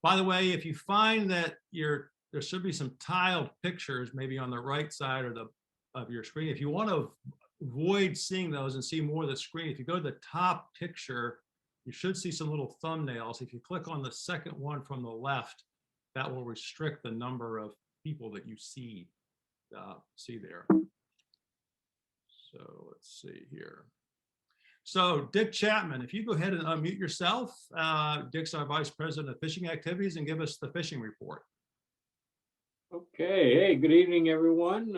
By the way, if you find that there should be some tiled pictures maybe on the right side of your screen. If you want to avoid seeing those and see more of the screen, if you go to the top picture, you should see some little thumbnails. If you click on the second one from the left, that will restrict the number of people that you see there. So let's see here. So Dick Chapman, if you go ahead and unmute yourself, Dick's our Vice President of Fishing Activities, and give us the fishing report. Okay, hey, good evening, everyone.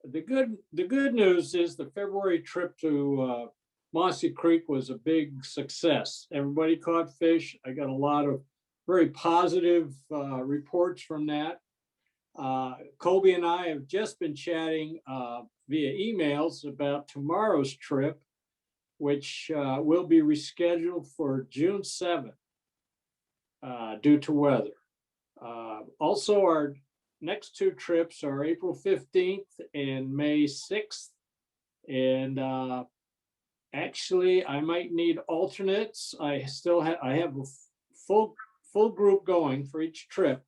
The good news is the February trip to Mossy Creek was a big success. Everybody caught fish. I got a lot of very positive reports from that. Colby and I have just been chatting via emails about tomorrow's trip, which will be rescheduled for June 7th due to weather. Also, our next two trips are April 15th and May 6th. And actually, I might need alternates. I have a full group going for each trip.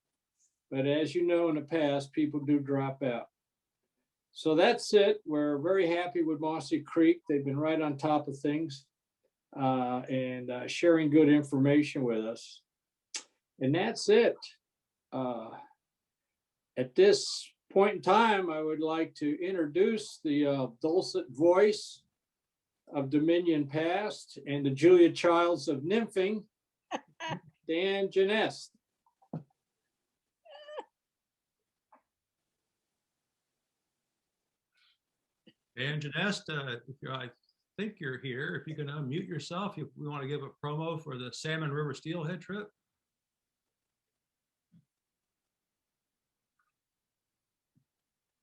But as you know, in the past, people do drop out. So that's it. We're very happy with Mossy Creek. They've been right on top of things and sharing good information with us. And that's it. At this point in time, I would like to introduce the dulcet voice of Dominion Past and the Julia Childs of nymphing, Dan Janest. Dan Janest, I think you're here. If you can unmute yourself, if we want to give a promo for the Salmon River Steelhead trip.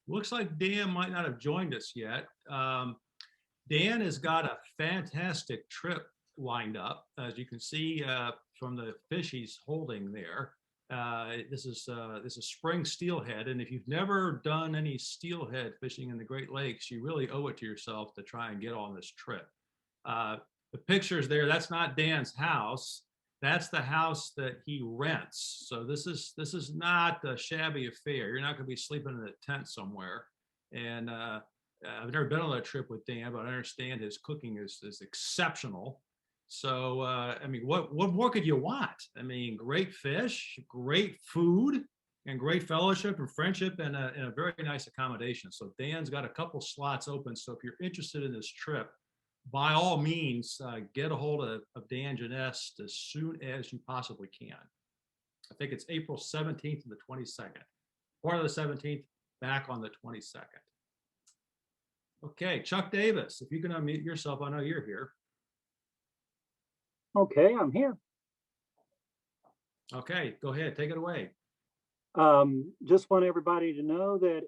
Looks like Dan might not have joined us yet. Dan has got a fantastic trip lined up, as you can see from the fish he's holding there. This is spring steelhead, and if you've never done any steelhead fishing in the Great Lakes, you really owe it to yourself to try and get on this trip. The pictures there, that's not Dan's house. That's the house that he rents. So this is not a shabby affair. You're not going to be sleeping in a tent somewhere. And I've never been on a trip with Dan, but I understand his cooking is exceptional. So I mean, what more could you want? I mean, great fish, great food, and great fellowship and friendship, and a very nice accommodation. So Dan's got a couple slots open. So if you're interested in this trip, by all means, get a hold of Dan Janest as soon as you possibly can. I think it's April 17th and the 22nd. Part of the 17th, back on the 22nd. Okay, Chuck Davis, if you can unmute yourself, I know you're here. Okay, I'm here. Okay, go ahead, take it away. Just want everybody to know that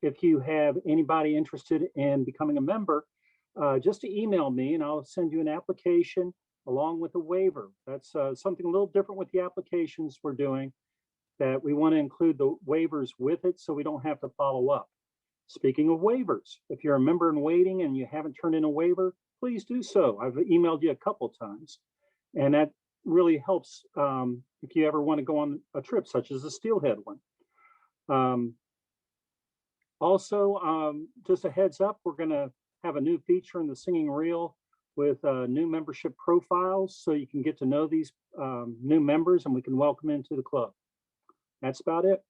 if you have anybody interested in becoming a member, just to email me and I'll send you an application along with a waiver. That's something a little different with the applications we're doing, that we want to include the waivers with it so we don't have to follow up. Speaking of waivers, if you're a member in waiting and you haven't turned in a waiver, please do so. I've emailed you a couple of times, and that really helps if you ever want to go on a trip such as the Steelhead one. Also, just a heads up, we're going to have a new feature in the Singing Reel with new membership profiles, so you can get to know these new members and we can welcome into the club. That's about it.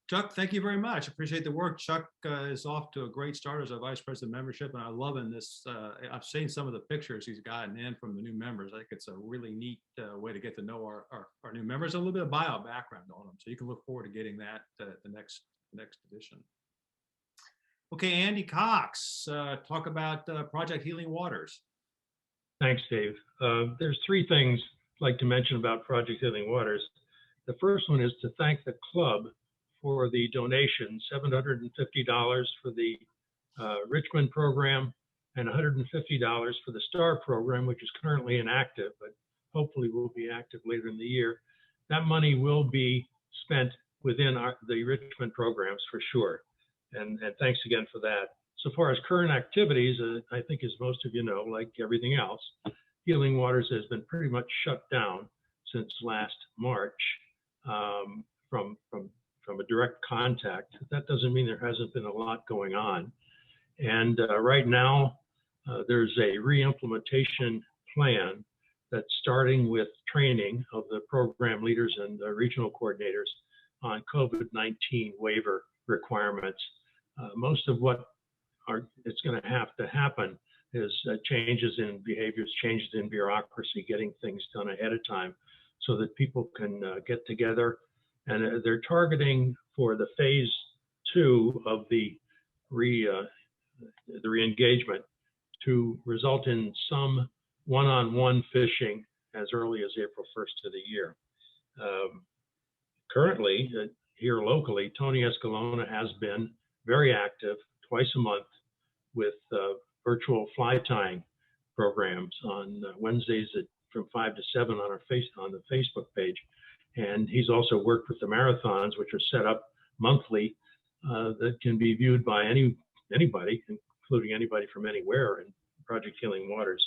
Chuck, thank you very much. Appreciate the work. Chuck is off to a great start as our Vice President of Membership, and I'm loving this. I've seen some of the pictures he's gotten in from the new members. I think it's a really neat way to get to know our new members, a little bit of bio background on them. So you can look forward to getting that the next edition. Okay, Andy Cox, talk about Project Healing Waters. Thanks, Dave. There's three things I'd like to mention about Project Healing Waters. The first one is to thank the club for the donation, $750 for the Richmond program and $150 for the STAR program, which is currently inactive, but hopefully will be active later in the year. That money will be spent within the Richmond programs for sure. And thanks again for that. So far as current activities, I think as most of you know, like everything else, Healing Waters has been pretty much shut down since last March from a direct contact. That doesn't mean there hasn't been a lot going on. And right now, there's a re-implementation plan that's starting with training of the program leaders and the regional coordinators on COVID-19 waiver requirements. Most of what it's going to have to happen is changes in behaviors, changes in bureaucracy, getting things done ahead of time so that people can get together. And they're targeting for the phase 2 of the re-engagement to result in some one-on-one fishing as early as April 1st of the year. Currently, here locally, Tony Escalona has been very active twice a month with virtual fly tying programs on Wednesdays from 5 to 7 on the Facebook page. And he's also worked with the marathons, which are set up monthly, that can be viewed by anybody, including anybody from anywhere in Project Healing Waters.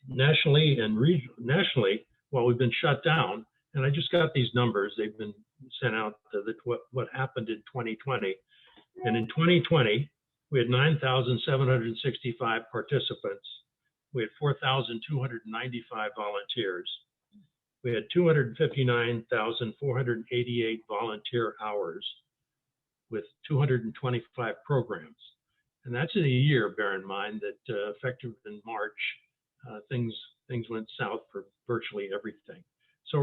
Nationally and nationally, while we've been shut down, and I just got these numbers, they've been sent out what happened in 2020. And in 2020, we had 9,765 participants. We had 4,295 volunteers. We had 259,488 volunteer hours with 225 programs. And that's in a year, bear in mind that effective in March, things went south for virtually everything. So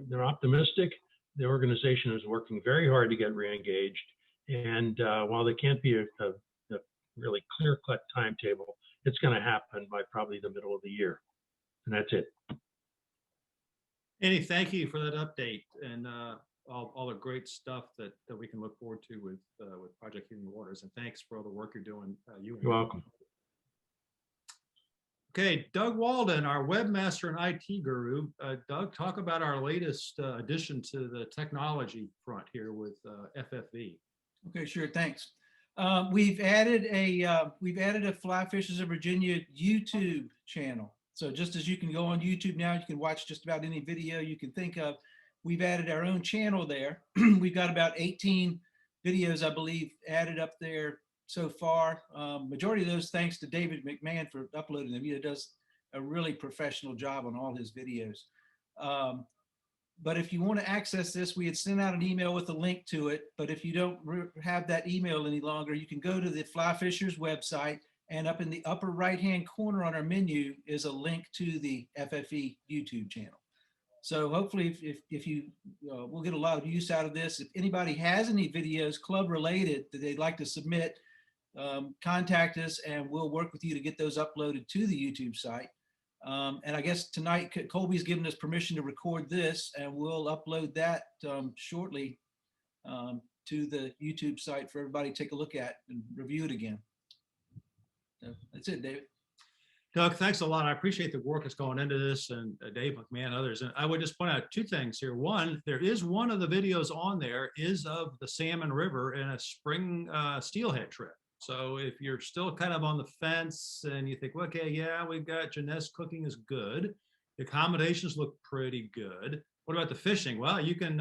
they're optimistic. The organization is working very hard to get re-engaged. And while there can't be a really clear-cut timetable, it's going to happen by probably the middle of the year. And that's it. Andy, thank you for that update and all the great stuff that we can look forward to with Project Healing Waters. And thanks for all the work you're doing. You're welcome. Okay, Doug Walden, our webmaster and IT guru. Doug, talk about our latest addition to the technology front here with FFV. Okay, sure, thanks. We've added a Fly Fishers of Virginia YouTube channel. So just as you can go on YouTube now, you can watch just about any video you can think of. We've added our own channel there. We've got about 18 videos, I believe, added up there so far. Majority of those thanks to David McMahon for uploading them. He does a really professional job on all his videos. But if you want to access this, we had sent out an email with a link to it. But if you don't have that email any longer, you can go to the Fly Fishers website, and up in the upper right-hand corner on our menu is a link to the FFV YouTube channel. So hopefully, if you, we'll get a lot of use out of this. If anybody has any videos club related that they'd like to submit, contact us and we'll work with you to get those uploaded to the YouTube site. And I guess tonight, Colby's given us permission to record this, and we'll upload that shortly to the YouTube site for everybody to take a look at and review it again. So that's it, David. Doug, thanks a lot. I appreciate the work that's going into this, and Dave McMahon, others. And I would just point out two things here. One, there is one of the videos on there is of the Salmon River in a spring steelhead trip. So if you're still kind of on the fence and you think, well, okay, yeah, we've got Jeunesse cooking is good. The accommodations look pretty good. What about the fishing? Well, you can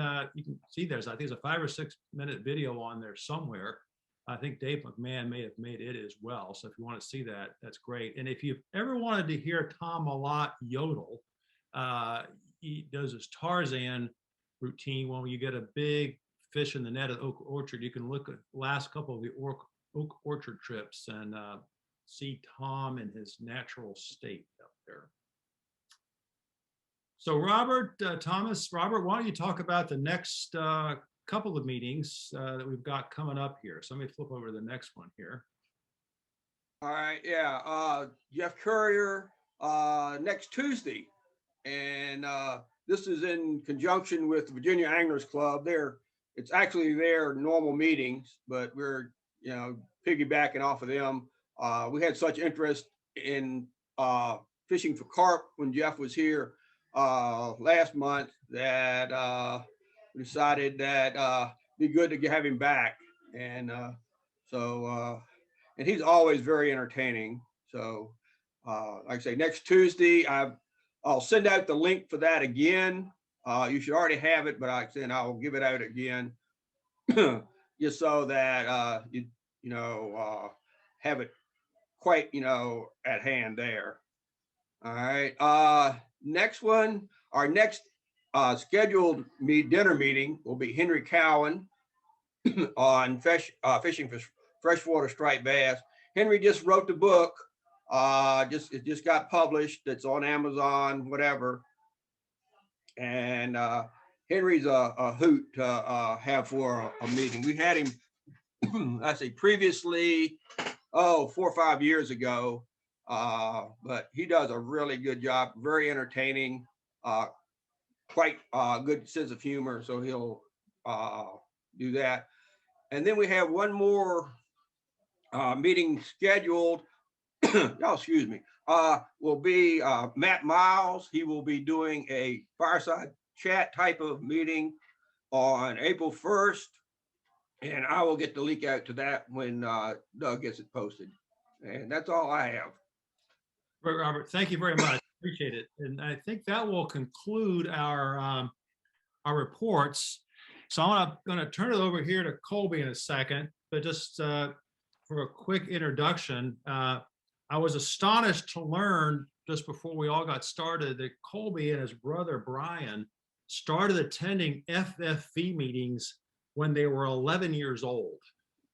see there's, I think there's a 5 or 6 minute video on there somewhere. I think Dave McMahon may have made it as well. So if you want to see that, that's great. And if you've ever wanted to hear Tom Malott yodel, he does his Tarzan routine when you get a big fish in the net at Oak Orchard. You can look at the last couple of the Oak Orchard trips and see Tom in his natural state up there. So Robert, Thomas, Robert, why don't you talk about the next couple of meetings that we've got coming up here. So let me flip over to the next one here. All right, yeah, Jeff Courier next Tuesday, and this is in conjunction with the Virginia Anglers Club. It's actually their normal meetings, but we're piggybacking off of them. We had such interest in fishing for carp when Jeff was here last month that we decided that it'd be good to have him back, and and he's always very entertaining. So like I say, next Tuesday, I'll send out the link for that again. You should already have it, but like I said, I'll give it out again. Just so that you have it quite at hand there. All right. Next one, our next scheduled dinner meeting will be Henry Cowan on fishing for freshwater striped bass. Henry just wrote the book. It just got published. It's on Amazon, whatever. And Henry's a hoot to have for a meeting. We had him, I say previously, 4 or 5 years ago, but he does a really good job, very entertaining, quite good sense of humor, so he'll do that. And then we have one more meeting scheduled. Oh, excuse me. Will be Matt Miles. He will be doing a fireside chat type of meeting on April 1st. And I will get the link out to that when Doug gets it posted. And that's all I have. Right, Robert, thank you very much. Appreciate it. And I think that will conclude our reports. So I'm going to turn it over here to Colby in a second, but just for a quick introduction, I was astonished to learn just before we all got started that Colby and his brother Brian started attending FFV meetings when they were 11 years old.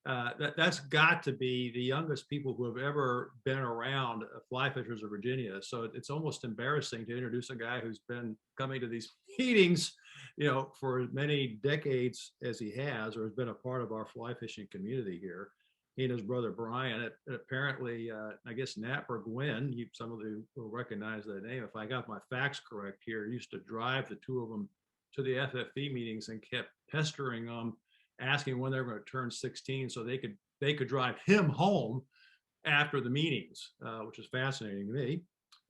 That's got to be the youngest people who have ever been around fly fishers of Virginia. So it's almost embarrassing to introduce a guy who's been coming to these meetings, for as many decades as he has, or has been a part of our fly fishing community here. He and his brother Brian, apparently, I guess Nat Burgwin, some of you will recognize that name. If I got my facts correct here, used to drive the two of them to the FFV meetings and kept pestering them, asking when they were going to turn 16 so they could drive him home after the meetings, which is fascinating to me.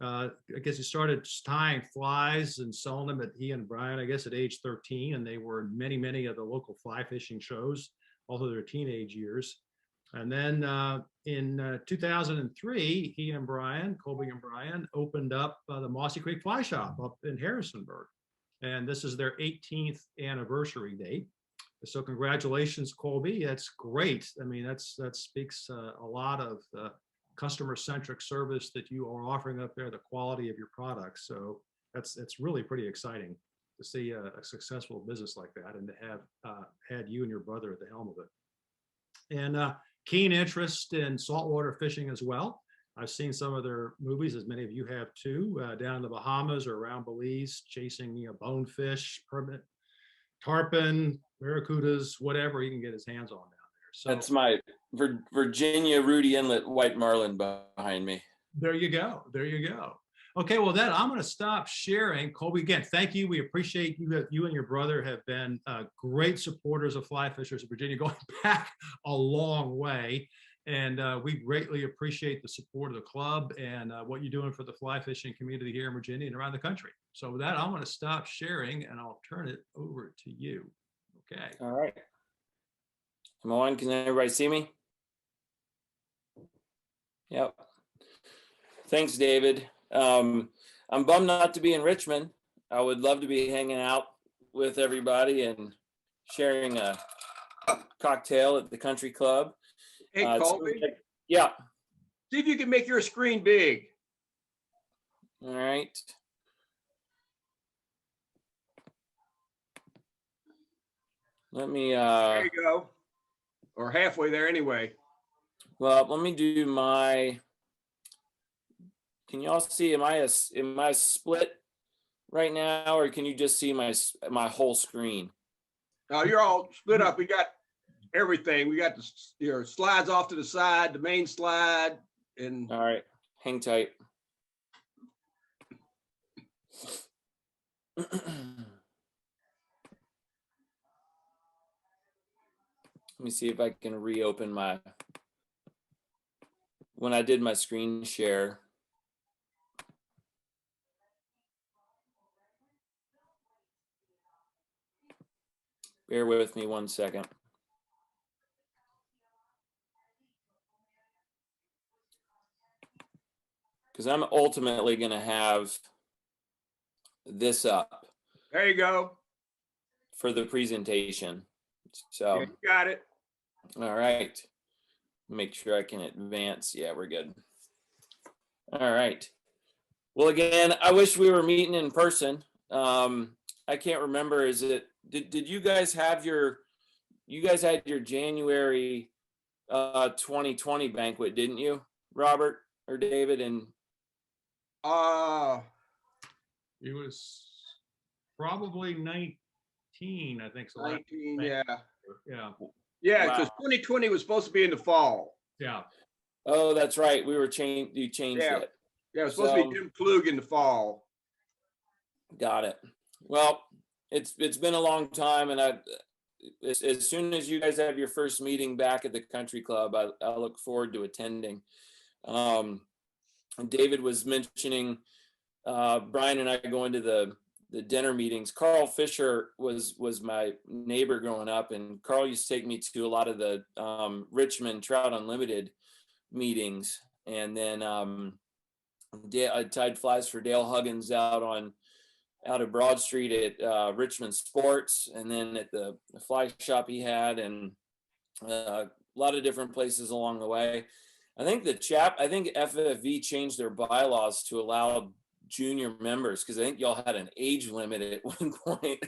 I guess he started tying flies and selling them he and Brian, I guess at age 13, and they were in many of the local fly fishing shows, all through their teenage years. And then in 2003, he and Brian, Colby and Brian, opened up the Mossy Creek Fly Shop up in Harrisonburg. And this is their 18th anniversary date. So congratulations, Colby. That's great. I mean, that speaks a lot of the customer-centric service that you are offering up there, the quality of your products. So it's really pretty exciting to see a successful business like that and to have had you and your brother at the helm of it. And keen interest in saltwater fishing as well. I've seen some of their movies, as many of you have too, down in the Bahamas or around Belize, chasing bonefish, permit, tarpon, barracudas, whatever he can get his hands on down there. So that's my Virginia Rudy Inlet white marlin behind me. There you go. There you go. Okay, well then I'm going to stop sharing. Colby, again, thank you. We appreciate you. You and your brother have been great supporters of fly fishers of Virginia, going back a long way. And we greatly appreciate the support of the club and what you're doing for the fly fishing community here in Virginia and around the country. So with that, I'm going to stop sharing and I'll turn it over to you. Okay. All right. I'm on. Can everybody see me? Yep. Thanks, David. I'm bummed not to be in Richmond. I would love to be hanging out with everybody and sharing a cocktail at the country club. Hey, Colby. Yeah. See if you can make your screen big. All right. Let me there you go. Or halfway there anyway. Well, let me do my, can y'all see, am I split right now, or can you just see my whole screen? No, you're all split up. We got everything. We got your slides off to the side, the main slide, and all right, hang tight. Let me see if I can reopen when I did my screen share. Bear with me 1 second. because I'm ultimately going to have this up There you go. for the presentation. So, Yeah, you got it. all right. Make sure I can advance. Yeah, we're good. All right. Well, again, I wish we were meeting in person. I can't remember. Did you guys have you guys had your January 2020 banquet, didn't you, Robert or David? And It was probably 19, I think. So 19, yeah. Yeah. Yeah, Wow. because 2020 was supposed to be in the fall. Yeah. oh, that's right. You changed Yeah. it. Yeah, it was supposed to So- be Jim Klug in the fall. Got it. Well, it's been a long time, and as soon as you guys have your first meeting back at the country club, I look forward to attending. And David was mentioning Brian and I going to the dinner meetings. Carl Fisher was my neighbor growing up, and Carl used to take me to a lot of the Richmond Trout Unlimited meetings, and then I tied flies for Dale Huggins out of Broad Street at Richmond Sports, and then at the fly shop he had, and a lot of different places along the way. I think FFV changed their bylaws to allow junior members, because I think y'all had an age limit at one point.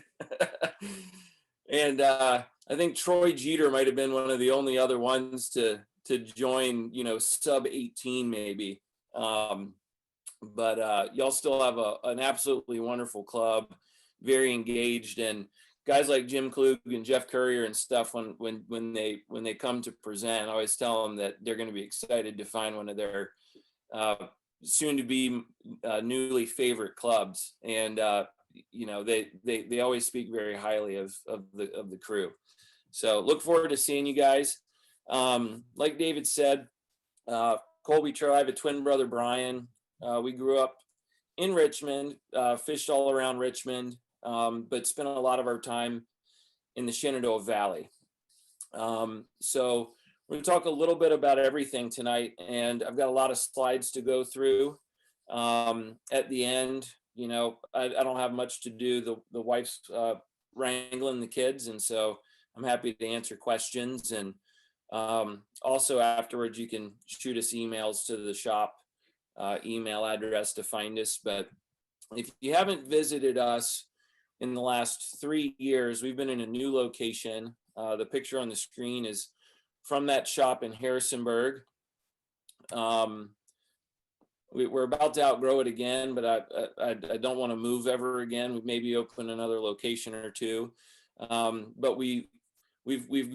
And I think Troy Jeter might have been one of the only other ones to join, sub 18 maybe. But y'all still have an absolutely wonderful club, very engaged, and guys like Jim Klug and Jeff Courier and stuff, when they come to present, I always tell them that they're going to be excited to find one of their soon to be newly favorite clubs, and they always speak very highly of the crew. So look forward to seeing you guys. Like David said, Colby, Trow, I have a twin brother, Brian. We grew up in Richmond, fished all around Richmond, but spent a lot of our time in the Shenandoah Valley. So we're going to talk a little bit about everything tonight, and I've got a lot of slides to go through. At the end, I don't have much to do. The wife's wrangling the kids, and so I'm happy to answer questions. And also afterwards, you can shoot us emails to the shop email address to find us. But if you haven't visited us in the last 3 years, we've been in a new location. The picture on the screen is from that shop in Harrisonburg. We're about to outgrow it again, but I don't want to move ever again. We maybe open another location or two. But we've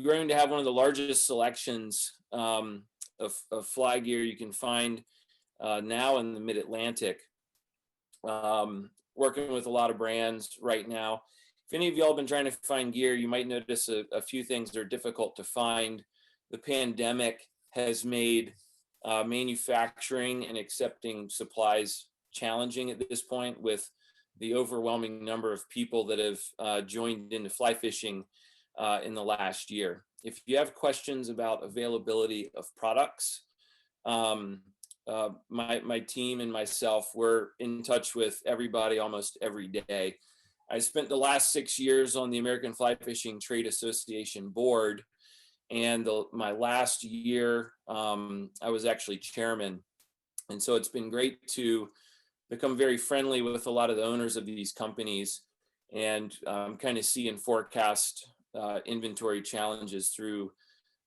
grown to have one of the largest selections of fly gear you can find now in the Mid-Atlantic. Working with a lot of brands right now. If any of y'all have been trying to find gear, you might notice a few things that are difficult to find. The pandemic has made manufacturing and accepting supplies challenging at this point, with the overwhelming number of people that have joined into fly fishing in the last year. If you have questions about availability of products, my team and myself, we're in touch with everybody almost every day. I spent the last 6 years on the American Fly Fishing Trade Association board, and my last year, I was actually chairman. And so it's been great to become very friendly with a lot of the owners of these companies, and kind of see and forecast inventory challenges through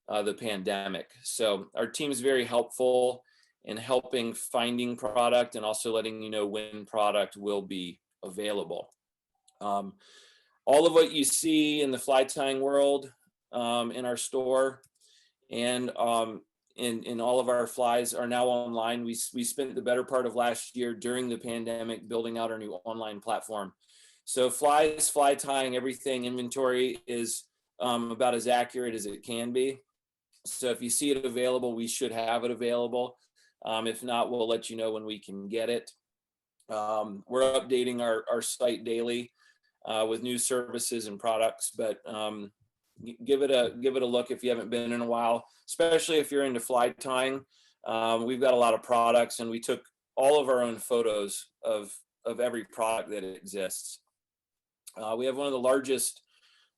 the pandemic. So our team is very helpful in helping finding product, and also letting you know when product will be available. All of what you see in the fly tying world in our store and in all of our flies are now online. We spent the better part of last year during the pandemic building out our new online platform. So flies, fly tying, everything, inventory is about as accurate as it can be. So if you see it available, we should have it available. If not, we'll let you know when we can get it. We're updating our site daily with new services and products, but give it a look if you haven't been in a while, especially if you're into fly tying. We've got a lot of products, and we took all of our own photos of every product that exists. We have one of the largest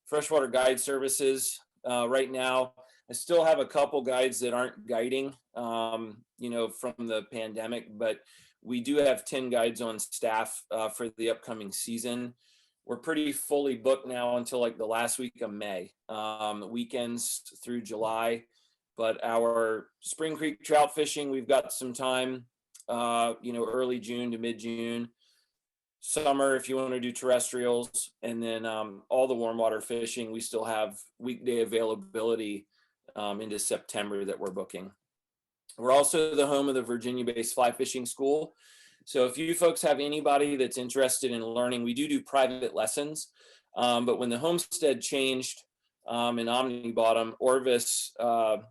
freshwater guide services right now. I still have a couple guides that aren't guiding, you know, from the pandemic, but we do have 10 guides on staff for the upcoming season. We're pretty fully booked now until like the last week of May, weekends through July. But our Spring Creek trout fishing, we've got some time, you know, early June to mid-June. Summer, if you want to do terrestrials, and then all the warm water fishing, we still have weekday availability into September that we're booking. We're also the home of the Virginia-based fly fishing school. So if you folks have anybody that's interested in learning, we do private lessons. But when the homestead changed and Omni bought them, Orvis kind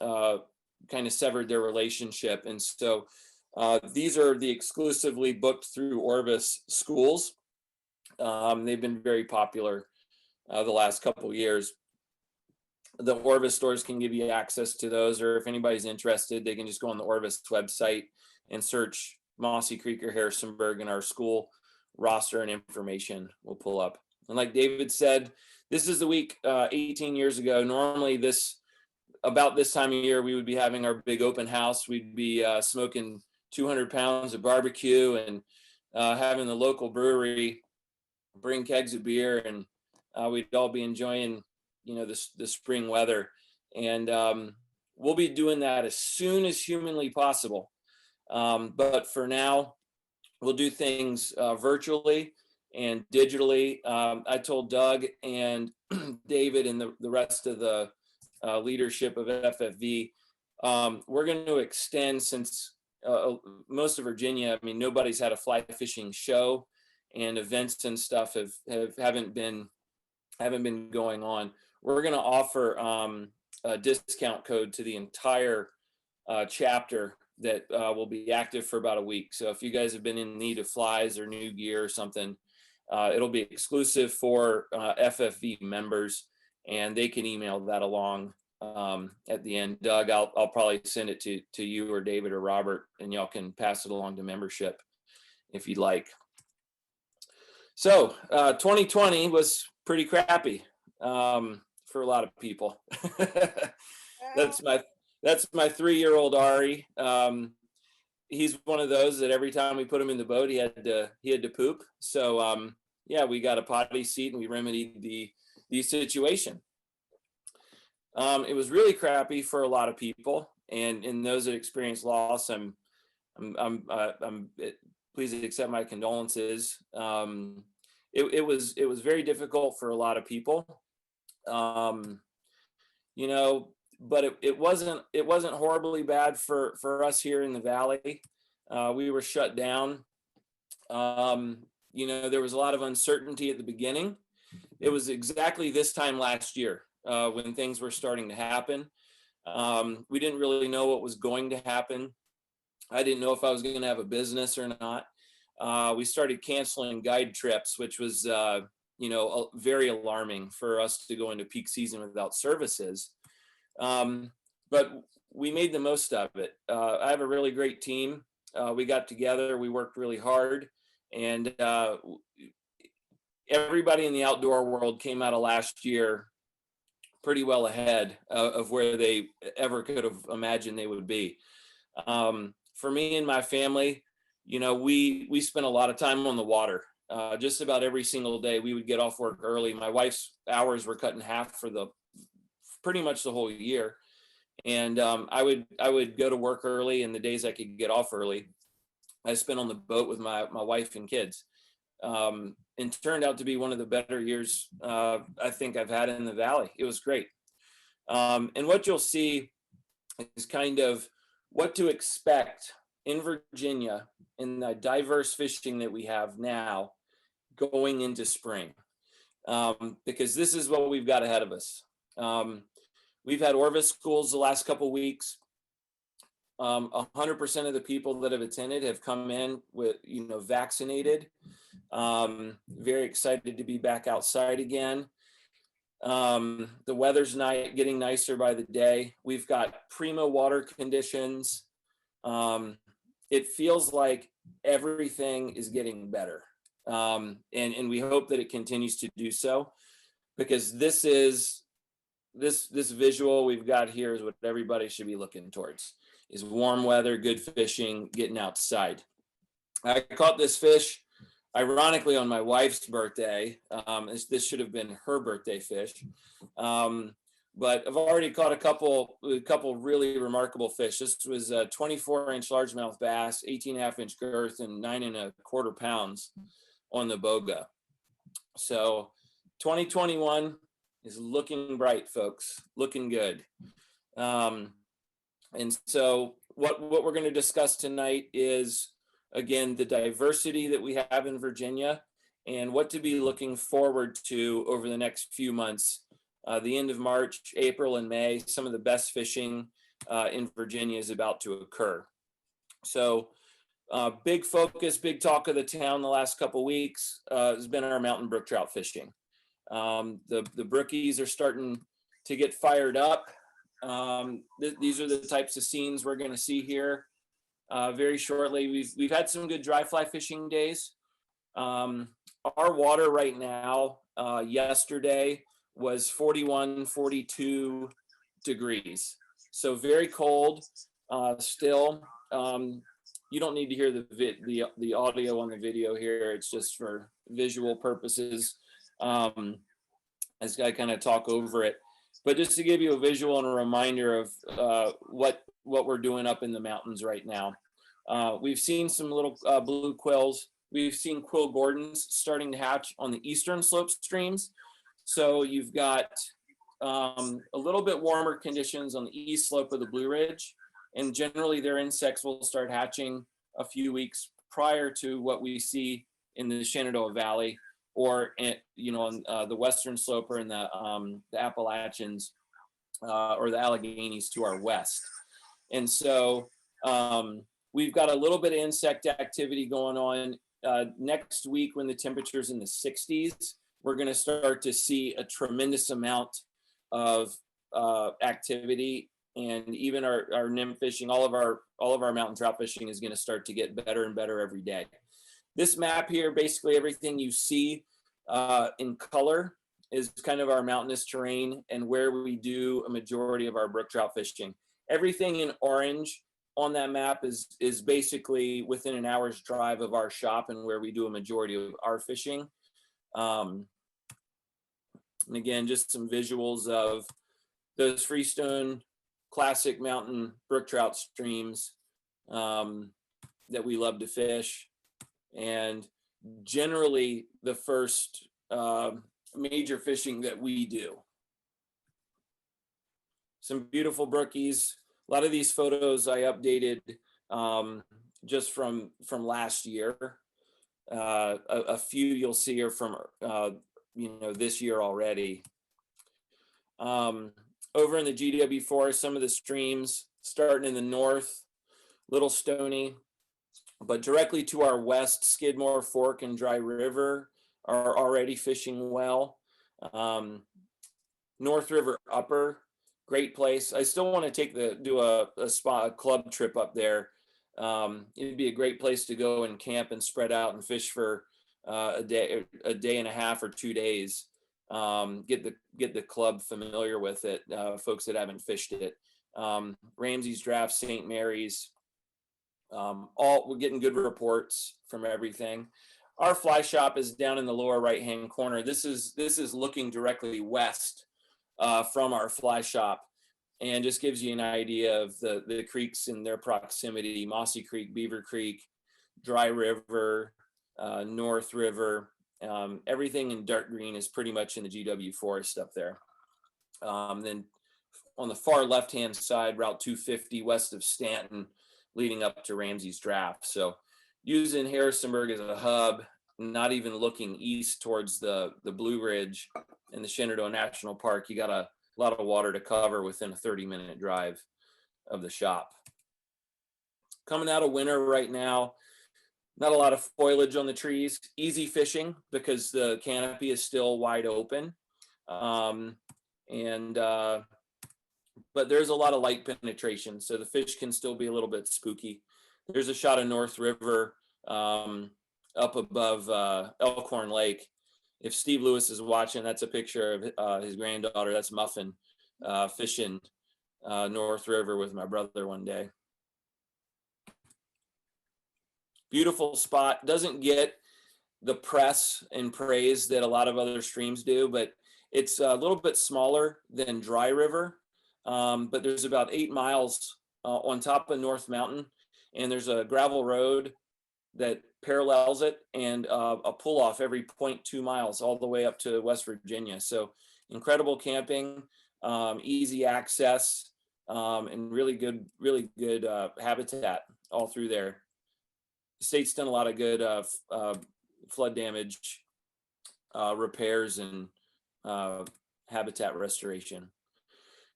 of severed their relationship. And so these are the exclusively booked through Orvis schools. They've been very popular the last couple of years. The Orvis stores can give you access to those, or if anybody's interested, they can just go on the Orvis website and search Mossy Creek or Harrisonburg, and our school roster and information will pull up. And like David said, this is the week 18 years ago. Normally about this time of year, we would be having our big open house. We'd be smoking 200 pounds of barbecue and having the local brewery bring kegs of beer, and we'd all be enjoying, you know, the spring weather. And we'll be doing that as soon as humanly possible. But for now, we'll do things virtually and digitally. I told Doug and David and the rest of the leadership of FFV, we're going to extend, since most of Virginia, I mean, nobody's had a fly fishing show, and events and stuff haven't been going on. We're going to offer a discount code to the entire chapter that will be active for about a week. So if you guys have been in need of flies or new gear or something, it'll be exclusive for FFV members, and they can email that along at the end. Doug, I'll probably send it to you or David or Robert, and y'all can pass it along to membership if you'd like. So 2020 was pretty crappy for a lot of people. That's my 3-year-old Ari. He's one of those that every time we put him in the boat, he had to poop. So yeah, we got a potty seat and we remedied the situation. It was really crappy for a lot of people, and in those that experienced loss, please accept my condolences. It was very difficult for a lot of people, you know, but it wasn't horribly bad for us here in the Valley. We were shut down. You know, there was a lot of uncertainty at the beginning. It was exactly this time last year when things were starting to happen. We didn't really know what was going to happen. I didn't know if I was going to have a business or not. We started canceling guide trips, which was, you know, very alarming for us to go into peak season without services. But we made the most of it. I have a really great team. We got together, we worked really hard, and everybody in the outdoor world came out of last year pretty well ahead of where they ever could have imagined they would be. For me and my family, you know, we spent a lot of time on the water. Just about every single day we would get off work early. My wife's hours were cut in half for pretty much the whole year. And I would go to work early, and the days I could get off early, I spent on the boat with my wife and kids. And turned out to be one of the better years I think I've had in the Valley. It was great. And what you'll see is kind of what to expect in Virginia in the diverse fishing that we have now going into spring, because this is what we've got ahead of us. We've had Orvis schools the last couple of weeks. 100% of the people that have attended have come in with, you know, vaccinated. Very excited to be back outside again. The weather's getting nicer by the day. We've got primo water conditions. it feels like everything is getting better. And we hope that it continues to do so, because this visual we've got here is what everybody should be looking towards, is warm weather, good fishing, getting outside. I caught this fish ironically on my wife's birthday. This should have been her birthday fish. But I've already caught a couple really remarkable fish. This was a 24-inch largemouth bass, 18.5-inch girth, and 9.25 pounds on the boga. So 2021 is looking bright, folks, looking good. And so what we're going to discuss tonight is, again, the diversity that we have in Virginia and what to be looking forward to over the next few months. The end of March, April, and May, some of the best fishing in Virginia is about to occur. So big focus, big talk of the town the last couple of weeks has been our mountain brook trout fishing. The brookies are starting to get fired up. These are the types of scenes we're going to see here very shortly. We've had some good dry fly fishing days. Our water right now, yesterday, was 41, 42 degrees. So very cold still. You don't need to hear the audio on the video here. It's just for visual purposes. As I kind of talk over it. But just to give you a visual and a reminder of what we're doing up in the mountains right now. We've seen some little blue quills. We've seen quill gordons starting to hatch on the eastern slope streams. So you've got a little bit warmer conditions on the east slope of the Blue Ridge, and generally their insects will start hatching a few weeks prior to what we see in the Shenandoah Valley, or on the western slope, or in the Appalachians or the Alleghenies to our west. And so we've got a little bit of insect activity going on. Next week, when the temperature's in the 60s, we're going to start to see a tremendous amount of activity, and even our nymph fishing, all of our mountain trout fishing is going to start to get better and better every day. This map here, basically everything you see in color is kind of our mountainous terrain and where we do a majority of our brook trout fishing. Everything in orange on that map is basically within an hour's drive of our shop and where we do a majority of our fishing. And again, just some visuals of those freestone classic mountain brook trout streams that we love to fish. And generally the first major fishing that we do. Some beautiful brookies. A lot of these photos I updated just from last year. A few you'll see are from this year already. Over in the GW Forest, some of the streams starting in the north, Little Stony, but directly to our west, Skidmore, Fork, and Dry River are already fishing well. North River Upper, great place. I still want to do a club trip up there. It'd be a great place to go and camp and spread out and fish for a day and a half or 2 days. Get the club familiar with it, folks that haven't fished it. Ramsey's Draft, St. Mary's, we're getting good reports from everything. Our fly shop is down in the lower right-hand corner. This is looking directly west from our fly shop, and just gives you an idea of the creeks in their proximity: Mossy Creek, Beaver Creek, Dry River, North River. Everything in dark green is pretty much in the GW Forest up there. Then on the far left-hand side, Route 250 west of Stanton, leading up to Ramsey's Draft. So using Harrisonburg as a hub, not even looking east towards the Blue Ridge and the Shenandoah National Park, you got a lot of water to cover within a 30-minute drive of the shop. Coming out of winter right now, not a lot of foliage on the trees, easy fishing because the canopy is still wide open. But there's a lot of light penetration, so the fish can still be a little bit spooky. There's a shot of North River up above Elkhorn Lake. If Steve Lewis is watching, that's a picture of his granddaughter. That's Muffin fishing North River with my brother one day. Beautiful spot. Doesn't get the press and praise that a lot of other streams do, but it's a little bit smaller than Dry River. But there's about 8 miles on top of North Mountain, and there's a gravel road that parallels it, and a pull off every 0.2 miles all the way up to West Virginia. So incredible camping, easy access, and really good habitat all through there. The state's done a lot of good flood damage repairs and habitat restoration.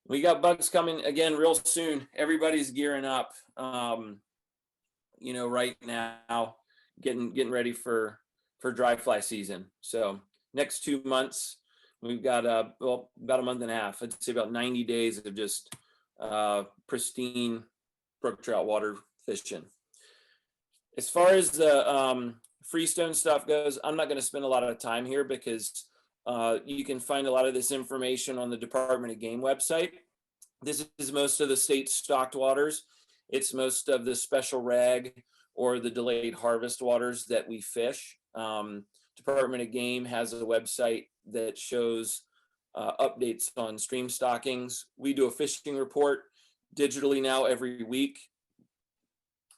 We got bugs coming again real soon. Everybody's gearing up, right now, getting ready for dry fly season. So next 2 months, we've got about a month and a half. I'd say about 90 days of just pristine brook trout water fishing. As far as the freestone stuff goes, I'm not going to spend a lot of time here because you can find a lot of this information on the Department of Game website. This is most of the state's stocked waters. It's most of the special reg or the delayed harvest waters that we fish. Department of Game has a website that shows updates on stream stockings. We do a fishing report digitally now every week,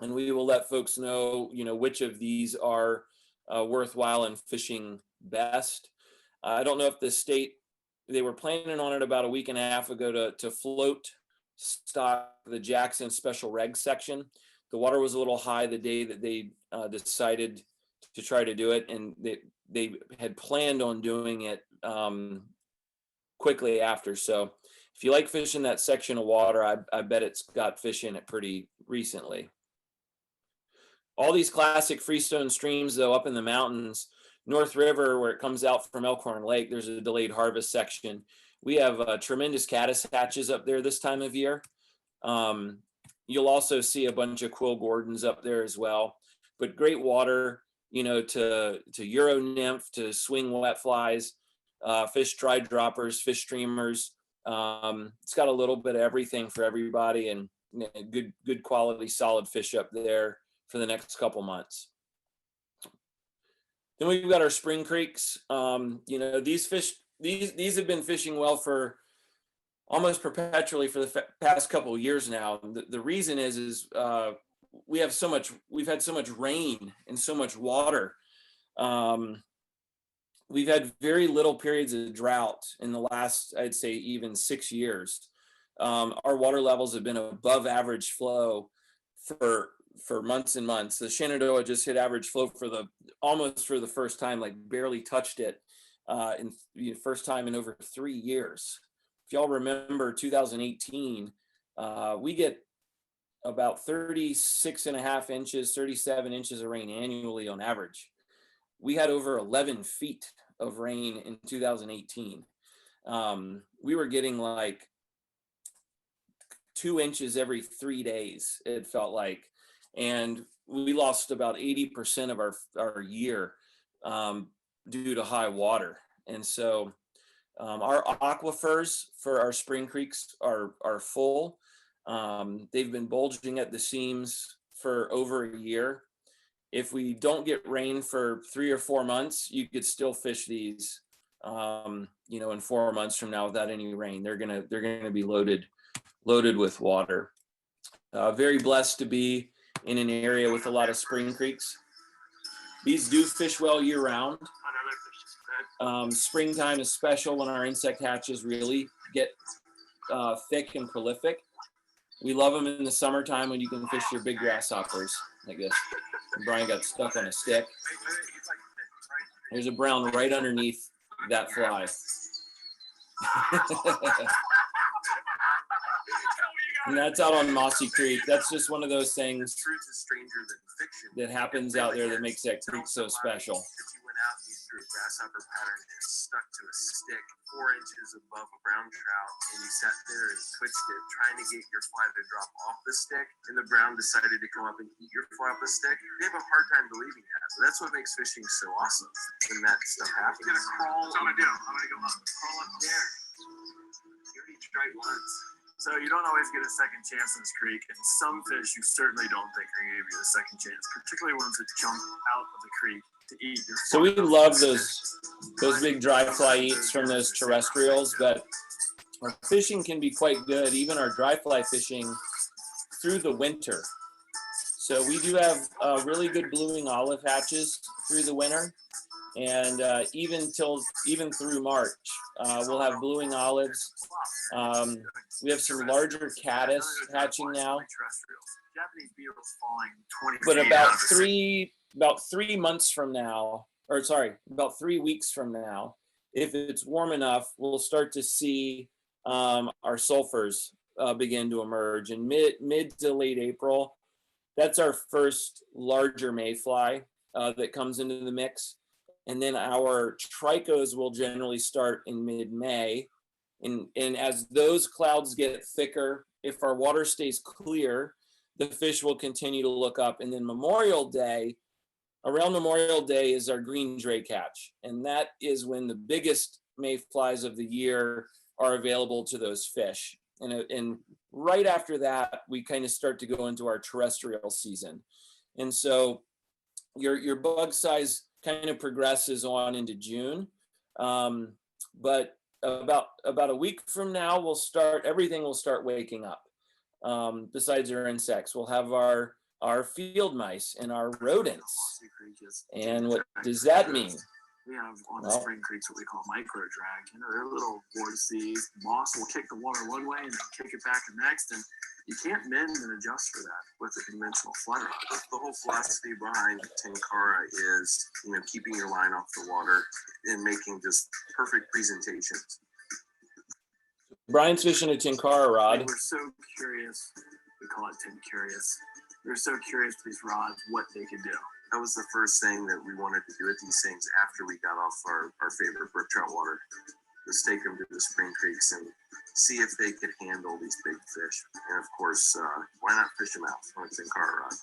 and we will let folks know, which of these are worthwhile and fishing best. I don't know if the state, they were planning on it about a week and a half ago to float stock the Jackson special reg section. The water was a little high the day that they decided to try to do it, and they had planned on doing it quickly after. So if you like fishing that section of water, I bet it's got fish in it pretty recently. All these classic freestone streams, though, up in the mountains, North River, where it comes out from Elkhorn Lake, there's a delayed harvest section. We have tremendous caddis hatches up there this time of year. You'll also see a bunch of quill gordons up there as well. But great water, to Euro nymph, to swing wet flies, fish dry droppers, fish streamers. It's got a little bit of everything for everybody, and good quality, solid fish up there for the next couple months. Then we've got our spring creeks. These fish, these have been fishing well for almost perpetually for the past couple of years now. The reason is we've had so much rain and so much water. We've had very little periods of drought in the last, I'd say, even 6 years. Our water levels have been above average flow for months and months. The Shenandoah just hit average flow almost for the first time, like barely touched it first time in over 3 years. If y'all remember 2018, we get about 36.5 inches, 37 inches of rain annually on average. We had over 11 feet of rain in 2018. We were getting like 2 inches every 3 days, it felt like. And we lost about 80% of our year due to high water. And so our aquifers for our spring creeks are full. They've been bulging at the seams for over a year. If we don't get rain for 3 or 4 months, you could still fish these, in 4 months from now without any rain. They're gonna be loaded with water. Very blessed to be in an area with a lot of spring creeks. These do fish well year round. Springtime is special when our insect hatches really get thick and prolific. We love them in the summertime when you can fish your big grasshoppers like this. Brian got stuck on a stick. There's a brown right underneath that fly. And that's out on Mossy Creek. That's just one of those things that happens out there that makes that creek so special. through a grasshopper pattern and stuck to a stick 4 inches above a brown trout, and you sat there and twitched it, trying to get your fly to drop off the stick, and the brown decided to come up and eat your fly off the stick. They have a hard time believing that. So that's what makes fishing so awesome when that stuff happens. You're gonna crawl. That's what I'm gonna do. I'm gonna go up, crawl up there. You already tried once. So you don't always get a second chance in this creek, and some fish you certainly don't think are going to give you a second chance, particularly ones that jump out of the creek to eat your So we love those big dry fly eats from those terrestrials, but our fishing can be quite good, even our dry fly fishing through the winter. So we do have really good blueing olive hatches through the winter, and even through March, we'll have blueing olives. We have some larger caddis hatching now, but about 3 months from now, or sorry, about 3 weeks from now, if it's warm enough, we'll start to see our sulfurs begin to emerge in mid to late April. That's our first larger mayfly that comes into the mix. And then our trichos will generally start in mid-May. And as those clouds get thicker, if our water stays clear, the fish will continue to look up. And then around Memorial Day is our green dray catch. And that is when the biggest mayflies of the year are available to those fish. And right after that, we kind of start to go into our terrestrial season. And so your bug size kind of progresses on into June. But about a week from now, everything will start waking up. Besides our insects, we'll have our field mice and our rodents. And what does that mean? We have on the spring creeks what we call micro drag. You know, they're little vortices. Moss will kick the water one way and then kick it back the next, and you can't mend and adjust for that with a conventional fly rod. The whole philosophy behind Tenkara is, you know, keeping your line off the water and making just perfect presentations. Brian's fishing a Tenkara rod. We're so curious. We call it Tenkarius. We're so curious with these rods what they could do. That was the first thing that we wanted to do with these things after we got off our favorite brook trout water, was take them to the spring creeks and see if they could handle these big fish. And of course, why not fish them out on a Tenkara rod?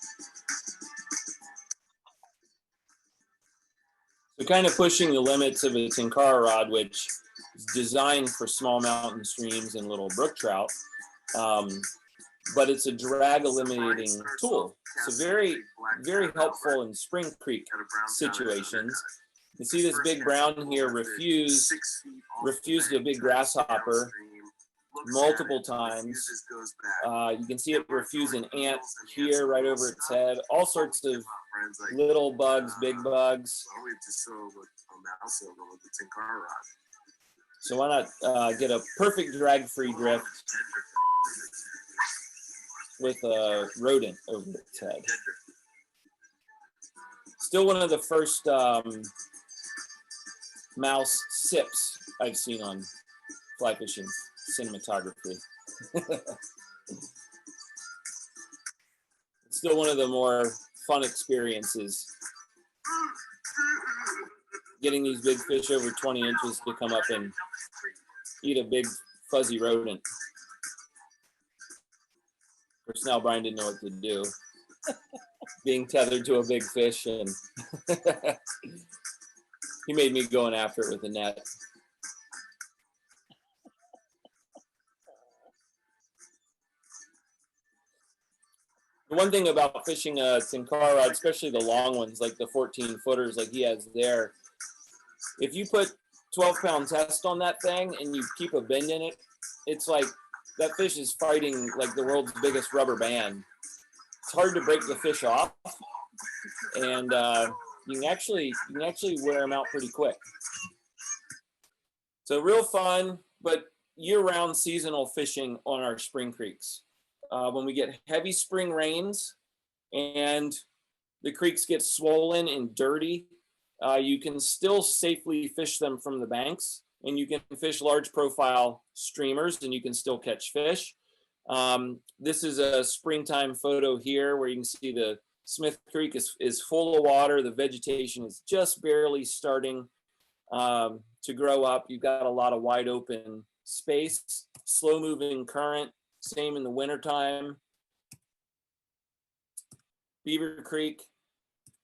So kind of pushing the limits of a Tenkara rod, which is designed for small mountain streams and little brook trout. But it's a drag eliminating tool. So very, very helpful in spring creek situations. You see this big brown here refused a big grasshopper multiple times. You can see it refuse an ant here right over its head. All sorts of little bugs, big bugs. So why not get a perfect drag-free drift with a rodent over its head. Still one of the first mouse sips I've seen on fly fishing cinematography. Still one of the more fun experiences. Getting these big fish over 20 inches to come up and eat a big fuzzy rodent. Of course, now Brian didn't know what to do. Being tethered to a big fish, and he made me going after it with a net. The one thing about fishing a Tenkara rod, especially the long ones, like the 14 footers like he has there, if you put 12-pound test on that thing and you keep a bend in it, it's like that fish is fighting like the world's biggest rubber band. It's hard to break the fish off, and you can actually wear them out pretty quick. So real fun, but year-round seasonal fishing on our spring creeks. When we get heavy spring rains and the creeks get swollen and dirty, you can still safely fish them from the banks, and you can fish large profile streamers and you can still catch fish. This is a springtime photo here where you can see the Smith Creek is full of water. The vegetation is just barely starting to grow up. You've got a lot of wide open space, slow moving current, same in the wintertime. Beaver Creek.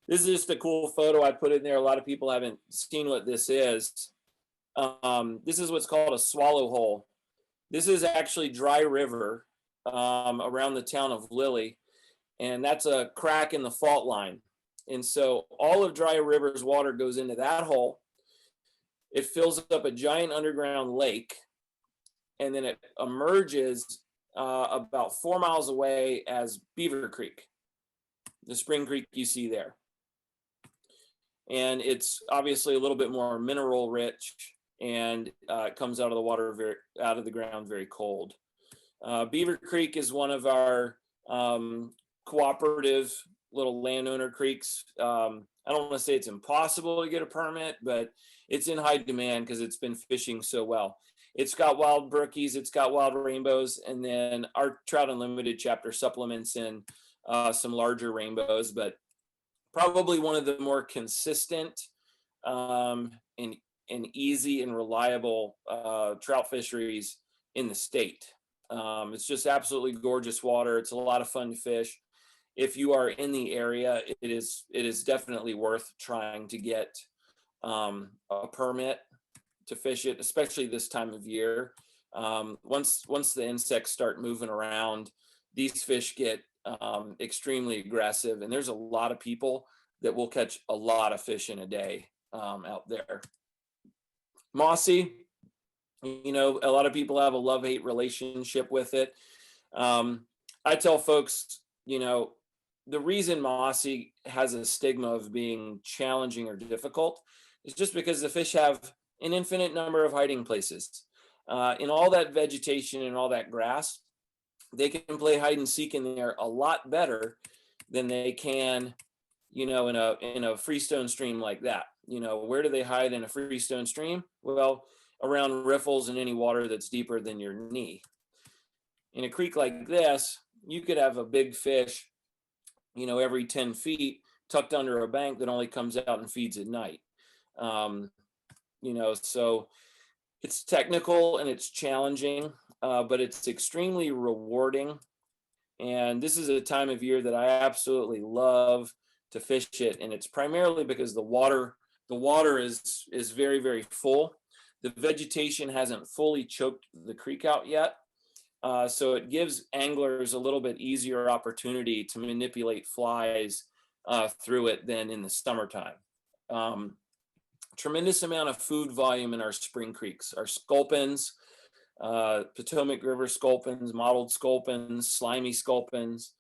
This is just a cool photo I put in there. A lot of people haven't seen what this is. This is what's called a swallow hole. This is actually dry river around the town of Lilly, and that's a crack in the fault line. And so all of Dry River's water goes into that hole. It fills up a giant underground lake, and then it emerges about 4 miles away as Beaver Creek, the spring creek you see there. And it's obviously a little bit more mineral rich, and it comes out of the water out of the ground very cold. Beaver Creek is one of our cooperative little landowner creeks. I don't want to say it's impossible to get a permit, but it's in high demand because it's been fishing so well. It's got wild brookies, it's got wild rainbows, and then our Trout Unlimited chapter supplements in some larger rainbows, but probably one of the more consistent and easy and reliable trout fisheries in the state. It's just absolutely gorgeous water. It's a lot of fun to fish. If you are in the area, it is definitely worth trying to get a permit to fish it, especially this time of year. Once the insects start moving around, these fish get extremely aggressive, and there's a lot of people that will catch a lot of fish in a day out there. Mossy, you know, a lot of people have a love-hate relationship with it. I tell folks, you know, the reason Mossy has a stigma of being challenging or difficult is just because the fish have an infinite number of hiding places. In all that vegetation and all that grass, they can play hide and seek in there a lot better than they can, you know, in a freestone stream like that. You know, where do they hide in a freestone stream? Well, around riffles and any water that's deeper than your knee. In a creek like this, you could have a big fish, you know, every 10 feet tucked under a bank that only comes out and feeds at night. You know, so it's technical and it's challenging, but it's extremely rewarding. And this is a time of year that I absolutely love to fish it. And it's primarily because the water is very, very full. The vegetation hasn't fully choked the creek out yet. So it gives anglers a little bit easier opportunity to manipulate flies through it than in the summertime. Tremendous amount of food volume in our spring creeks. Our sculpins, Potomac River sculpins, mottled sculpins, slimy sculpins,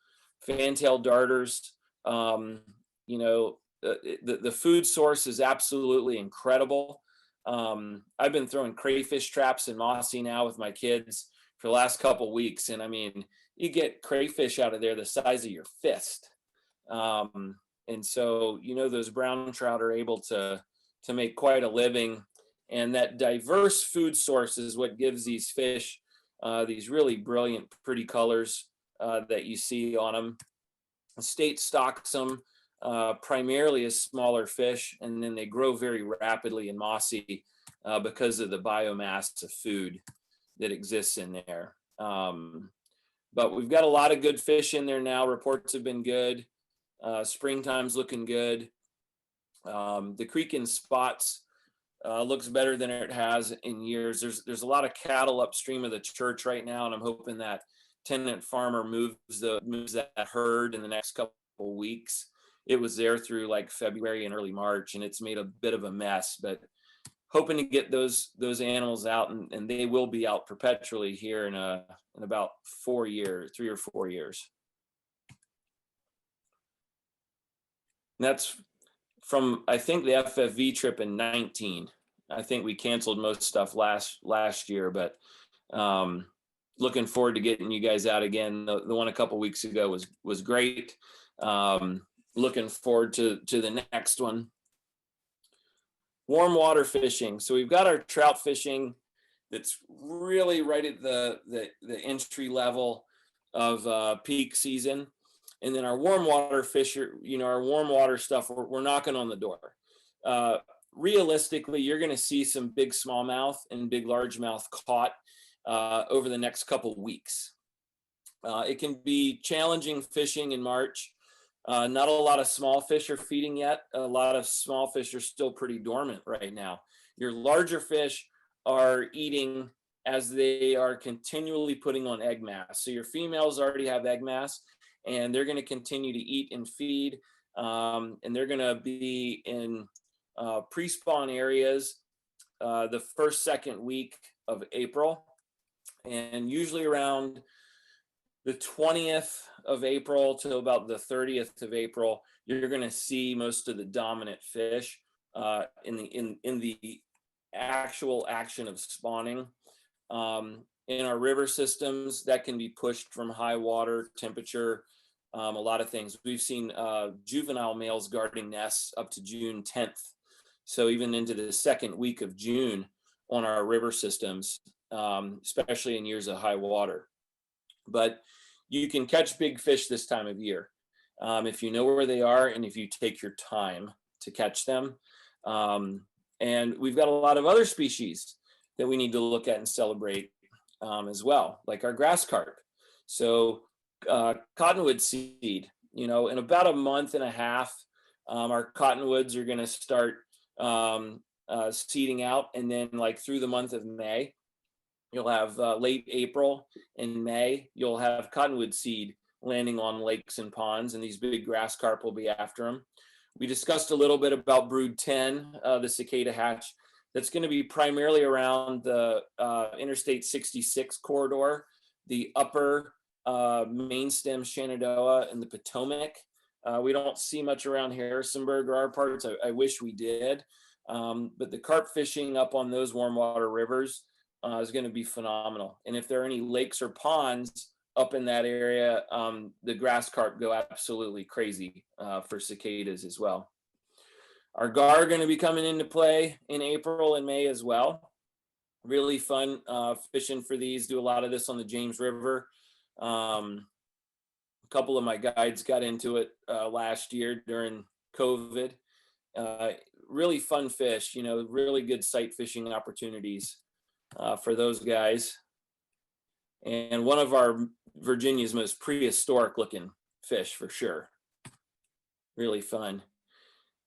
fantail darters. You know, the food source is absolutely incredible. I've been throwing crayfish traps in Mossy now with my kids for the last couple weeks, and I mean, you get crayfish out of there the size of your fist. And so, you know, those brown trout are able to make quite a living, and that diverse food source is what gives these fish these really brilliant, pretty colors that you see on them. The state stocks them primarily as smaller fish, and then they grow very rapidly in Mossy because of the biomass of food that exists in there. But we've got a lot of good fish in there now. Reports have been good. Springtime's looking good. The creek in spots looks better than it has in years. There's a lot of cattle upstream of the church right now, and I'm hoping that tenant farmer moves that herd in the next couple of weeks. It was there through like February and early March, and it's made a bit of a mess, but hoping to get those animals out, and they will be out perpetually here in about 4 years, 3 or 4 years. And that's from, I think, the FFV trip in 19. I think we canceled most stuff last year, but looking forward to getting you guys out again. The one a couple weeks ago was great. Looking forward to the next one. Warm water fishing. So we've got our trout fishing that's really right at the entry level of peak season. And then our warm water our warm water stuff, we're knocking on the door. realistically, you're going to see some big smallmouth and big largemouth caught over the next couple weeks. It can be challenging fishing in March. Not a lot of small fish are feeding yet. A lot of small fish are still pretty dormant right now. Your larger fish are eating as they are continually putting on egg mass. So your females already have egg mass, and they're going to continue to eat and feed. And they're going to be in pre-spawn areas the first, second week of April. And usually around the 20th of April to about the 30th of April, you're going to see most of the dominant fish in the actual action of spawning. In our river systems, that can be pushed from high water temperature, a lot of things. We've seen juvenile males guarding nests up to June 10th. So even into the second week of June on our river systems, especially in years of high water. But you can catch big fish this time of year if you know where they are and if you take your time to catch them. And we've got a lot of other species that we need to look at and celebrate as well, like our grass carp. So cottonwood seed, in about a month and a half, our cottonwoods are going to start seeding out. And then like through the month of May, you'll have late April and May, you'll have cottonwood seed landing on lakes and ponds, and these big grass carp will be after them. We discussed a little bit about brood 10, the cicada hatch. That's going to be primarily around the Interstate 66 corridor, the upper main stem Shenandoah and the Potomac. We don't see much around Harrisonburg or our parts. I wish we did. But the carp fishing up on those warm water rivers is going to be phenomenal. And if there are any lakes or ponds up in that area, the grass carp go absolutely crazy for cicadas as well. Our gar are going to be coming into play in April and May as well. Really fun fishing for these. Do a lot of this on the James River. A couple of my guides got into it last year during COVID. Really fun fish, really good sight fishing opportunities for those guys. And one of our Virginia's most prehistoric looking fish for sure. Really fun.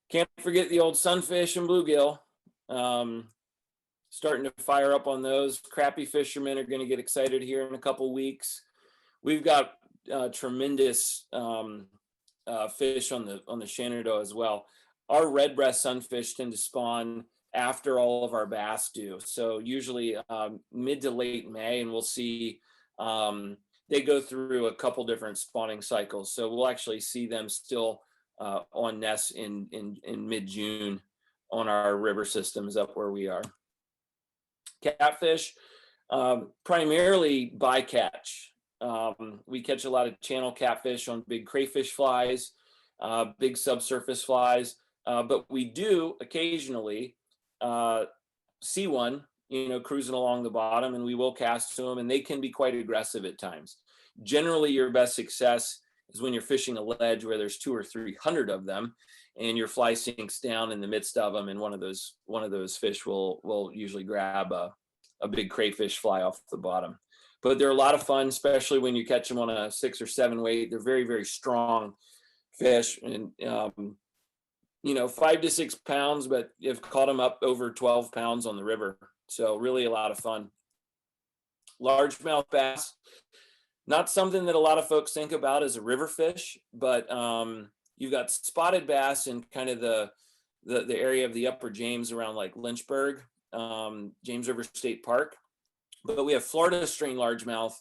Can't forget the old sunfish and bluegill. Starting to fire up on those. Crappie fishermen are going to get excited here in a couple weeks. We've got tremendous fish on the Shenandoah as well. Our red breast sunfish tend to spawn after all of our bass do. So usually mid to late May, and we'll see they go through a couple different spawning cycles. So we'll actually see them still on nests in mid-June on our river systems up where we are. Catfish, primarily bycatch. We catch a lot of channel catfish on big crayfish flies, big subsurface flies, but we do occasionally see one, cruising along the bottom, and we will cast to them, and they can be quite aggressive at times. Generally, your best success is when you're fishing a ledge where there's 200 or 300 of them, and your fly sinks down in the midst of them, and one of those fish will usually grab a big crayfish fly off the bottom. But they're a lot of fun, especially when you catch them on a 6 or 7 weight. They're very, very strong fish, and 5 to 6 pounds, but you've caught them up over 12 pounds on the river. So really a lot of fun. Largemouth bass, not something that a lot of folks think about as a river fish, but you've got spotted bass in kind of the area of the upper James around like Lynchburg, James River State Park. But we have Florida strain largemouth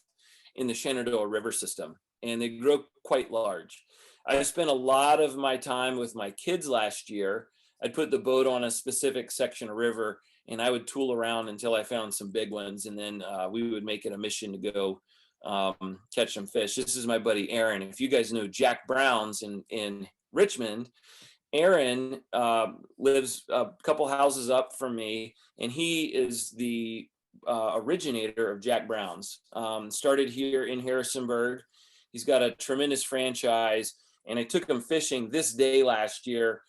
in the Shenandoah River system, and they grow quite large. I spent a lot of my time with my kids last year. I'd put the boat on a specific section of river, and I would tool around until I found some big ones, and then we would make it a mission to go catch some fish. This is my buddy Aaron. If you guys know Jack Brown's in Richmond, Aaron lives a couple houses up from me, and he is the originator of Jack Brown's. Started here in Harrisonburg. He's got a tremendous franchise, and I took him fishing this day last year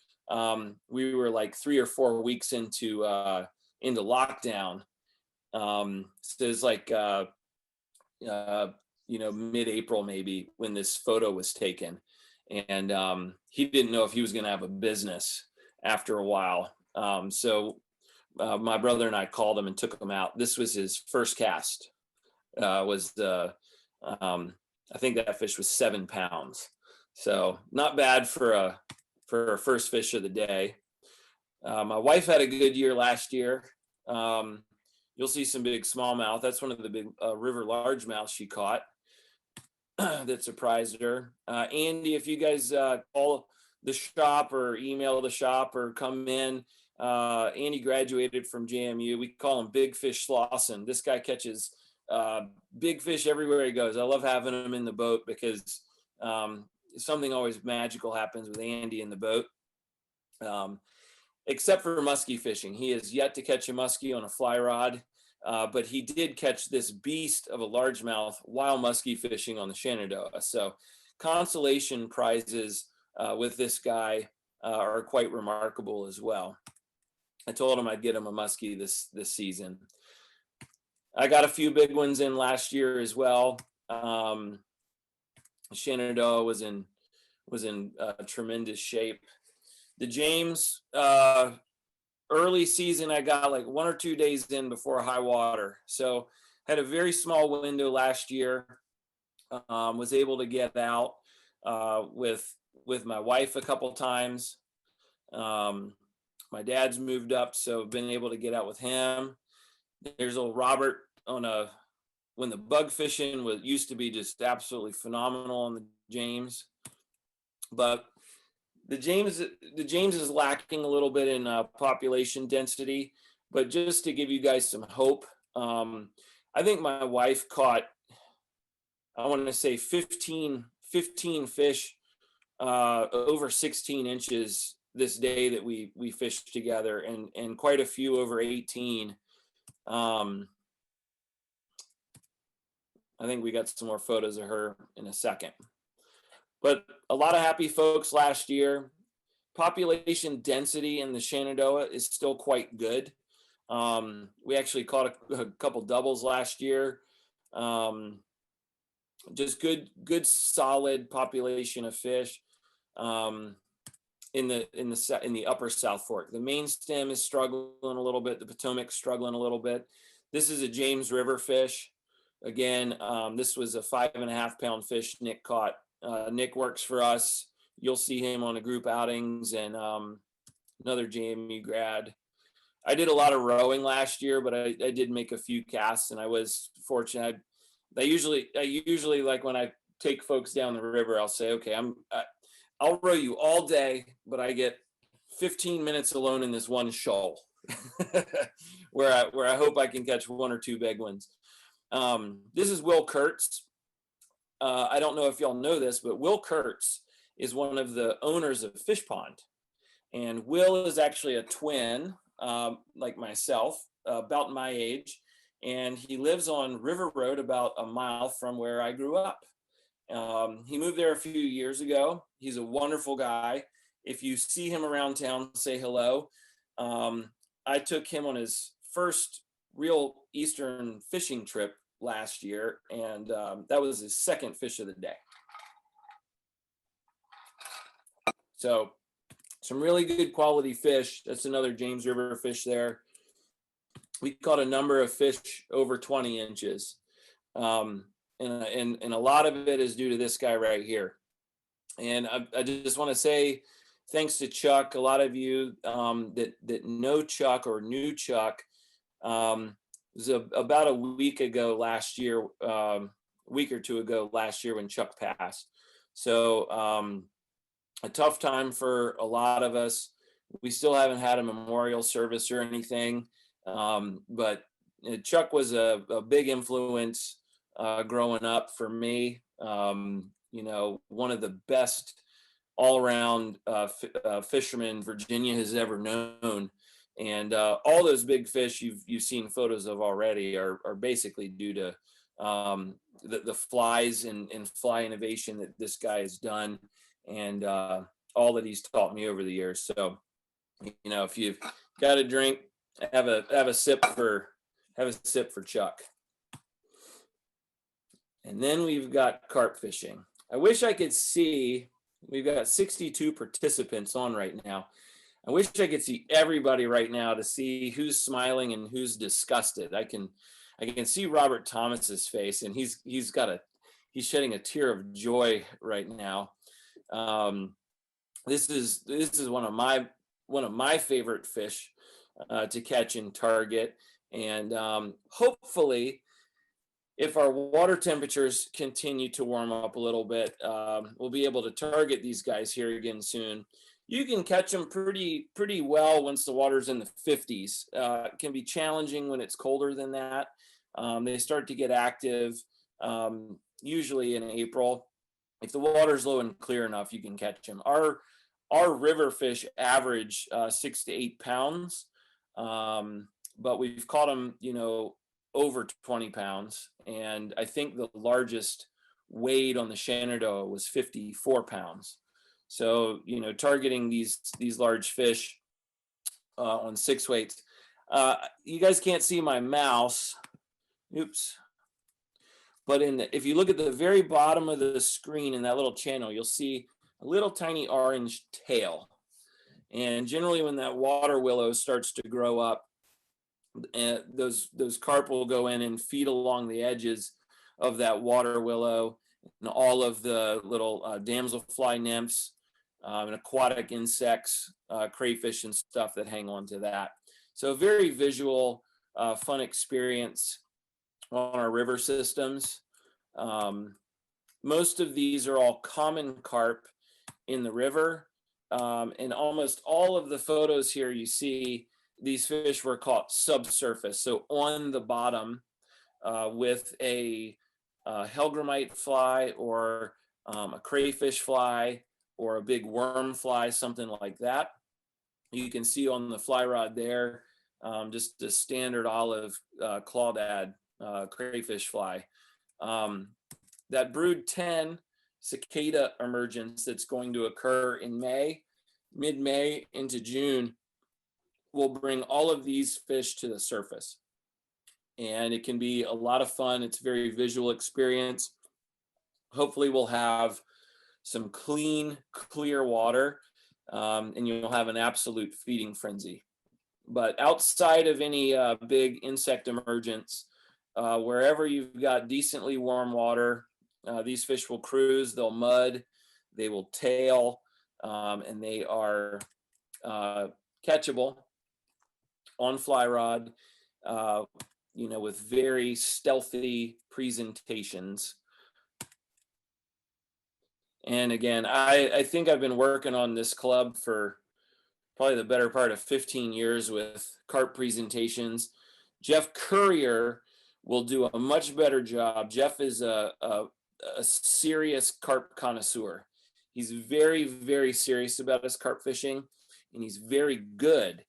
we were like 3 or 4 weeks into lockdown. So it's like mid-April maybe when this photo was taken, and he didn't know if he was going to have a business after a while. So my brother and I called him and took him out. This was his first cast. I think that fish was 7 pounds. So not bad for a first fish of the day. My wife had a good year last year. You'll see some big smallmouth. That's one of the big river largemouth she caught that surprised her. Andy, if you guys call the shop or email the shop or come in, Andy graduated from JMU. We call him Big Fish Slauson. This guy catches big fish everywhere he goes. I love having him in the boat because something always magical happens with Andy in the boat. Except for muskie fishing. He has yet to catch a muskie on a fly rod, but he did catch this beast of a largemouth while muskie fishing on the Shenandoah. So consolation prizes with this guy are quite remarkable as well. I told him I'd get him a muskie this season. I got a few big ones in last year as well. Shenandoah was in tremendous shape. The James early season, I got like 1 or 2 days in before high water. So had a very small window last year. Was able to get out with my wife a couple times. My dad's moved up, so been able to get out with him. There's old Robert when the bug fishing used to be just absolutely phenomenal on the James, but the James is lacking a little bit in population density. But just to give you guys some hope, I think my wife caught, I want to say 15 fish over 16 inches this day that we fished together, and quite a few over 18. I think we got some more photos of her in a second. But a lot of happy folks last year. Population density in the Shenandoah is still quite good. We actually caught a couple doubles last year. Just good solid population of fish in the upper South Fork. The main stem is struggling a little bit. The Potomac's struggling a little bit. This is a James River fish. Again, this was a 5.5 pound fish Nick caught. Nick works for us. You'll see him on the group outings, and another JMU grad. I did a lot of rowing last year, but I did make a few casts, and I was fortunate. I usually like when I take folks down the river, I'll say, okay, I'll row you all day, but I get 15 minutes alone in this one shoal where I hope I can catch 1 or 2 big ones. This is Will Kurtz. I don't know if y'all know this, but Will Kurtz is one of the owners of Fish Pond. And Will is actually a twin, like myself, about my age. And he lives on River Road about a mile from where I grew up. He moved there a few years ago. He's a wonderful guy. If you see him around town, say hello. I took him on his first real Eastern fishing trip last year, and that was his second fish of the day. So some really good quality fish. That's another James River fish there. We caught a number of fish over 20 inches. And a lot of it is due to this guy right here. And I just want to say thanks to Chuck. A lot of you that know Chuck or knew Chuck, it was about a week ago last year, week or two ago last year when Chuck passed. So a tough time for a lot of us. We still haven't had a memorial service or anything, but Chuck was a big influence growing up for me. You know, one of the best all-around fishermen Virginia has ever known. And all those big fish you've seen photos of already are basically due to the flies and fly innovation that this guy has done. And all that he's taught me over the years. So, you know, if you've got a drink, have a sip for Chuck. And then we've got carp fishing. I wish I could see, we've got 62 participants on right now. I wish I could see everybody right now to see who's smiling and who's disgusted. I can see Robert Thomas's face, and he's shedding a tear of joy right now. This is one of my favorite fish to catch and target, and hopefully, if our water temperatures continue to warm up a little bit, we'll be able to target these guys here again soon. You can catch them pretty well once the water's in the 50s. It can be challenging when it's colder than that. They start to get active usually in April. If the water's low and clear enough, you can catch them. Our river fish average 6 to 8 pounds, but we've caught them, you know, over 20 pounds. And I think the largest weight on the Shenandoah was 54 pounds. So, you know, targeting these large fish on 6 weights. You guys can't see my mouse. Oops. But if you look at the very bottom of the screen in that little channel, you'll see a little tiny orange tail. And generally when that water willow starts to grow up, and those carp will go in and feed along the edges of that water willow, and all of the little damselfly nymphs and aquatic insects, crayfish and stuff that hang on to that. So very visual, fun experience on our river systems. Most of these are all common carp in the river, and almost all of the photos here you see, these fish were caught subsurface, so on the bottom with a hellgrammite fly or a crayfish fly or a big worm fly, something like that. You can see on the fly rod there just the standard olive clawdad crayfish fly. That brood 10 cicada emergence that's going to occur in May, mid-May into June, will bring all of these fish to the surface. And it can be a lot of fun. It's a very visual experience. Hopefully we'll have some clean, clear water, and you'll have an absolute feeding frenzy. But outside of any big insect emergence, wherever you've got decently warm water, these fish will cruise, they'll mud, they will tail, and they are catchable on fly rod, you know, with very stealthy presentations. And again, I think I've been working on this club for probably the better part of 15 years with carp presentations. Jeff Currier will do a much better job. Jeff is a serious carp connoisseur. He's very, very serious about his carp fishing, and he's very good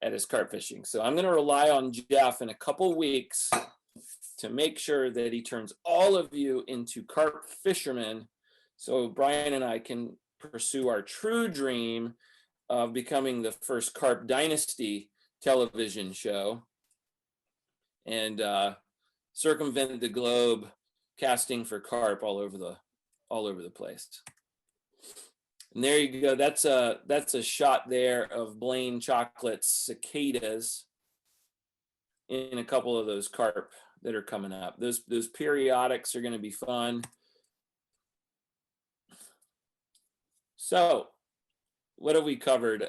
at his carp fishing. So I'm going to rely on Jeff in a couple weeks to make sure that he turns all of you into carp fishermen, so Brian and I can pursue our true dream of becoming the first Carp Dynasty television show and circumvent the globe casting for carp all over the place. And there you go. That's a shot there of Blaine Chocolate's cicadas in a couple of those carp that are coming up. Those periodics are going to be fun. So what have we covered?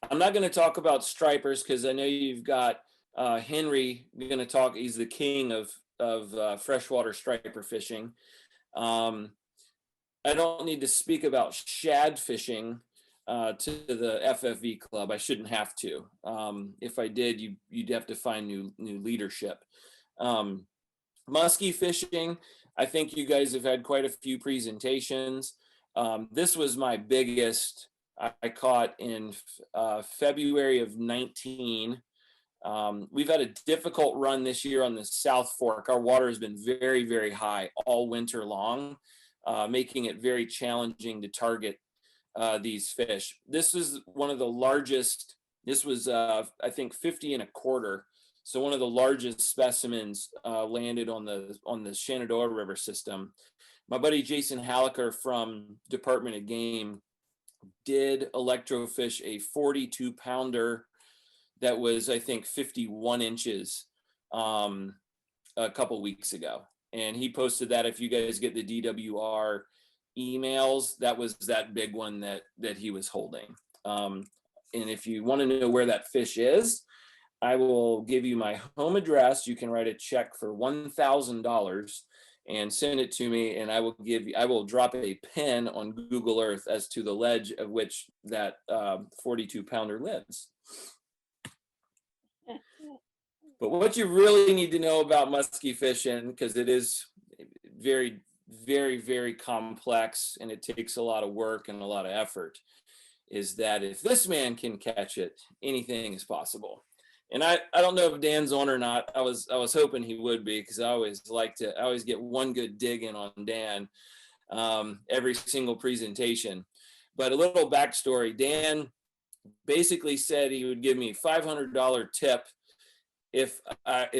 I'm not going to talk about stripers because I know you've got Henry going to talk. He's the king of freshwater striper fishing. I don't need to speak about shad fishing to the FFV club. I shouldn't have to. If I did, you'd have to find new leadership. Muskie fishing, I think you guys have had quite a few presentations. This was my biggest I caught in February of 19. We've had a difficult run this year on the South Fork. Our water has been very, very high all winter long, making it very challenging to target these fish. This is one of the largest. This was, I think, 50 and a quarter. So one of the largest specimens landed on the Shenandoah River system. My buddy Jason Hallaker from Department of Game did electrofish a 42 pounder that was, I think, 51 inches a couple weeks ago. And he posted that. If you guys get the DWR emails, that was that big one that he was holding. And if you want to know where that fish is, I will give you my home address. You can write a check for $1,000 and send it to me, and I will drop a pin on Google Earth as to the ledge of which that 42 pounder lives. But what you really need to know about muskie fishing, because it is very, very, very complex and it takes a lot of work and a lot of effort, is that if this man can catch it, anything is possible. And I don't know if Dan's on or not. I was hoping he would be, because I always get one good dig in on Dan every single presentation. But a little backstory: Dan basically said he would give me $500 tip if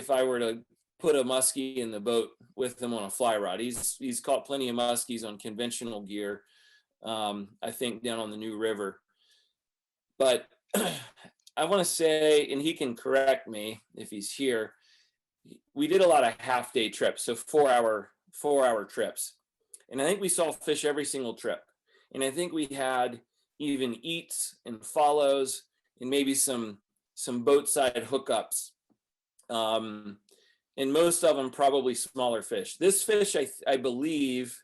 I were to put a muskie in the boat with him on a fly rod. He's caught plenty of muskies on conventional gear, I think down on the New River. But I want to say, and he can correct me if he's here, we did a lot of half-day trips, so 4-hour trips. And I think we saw fish every single trip. And I think we had even eats and follows and maybe some boat side hookups. And most of them probably smaller fish. This fish, I believe,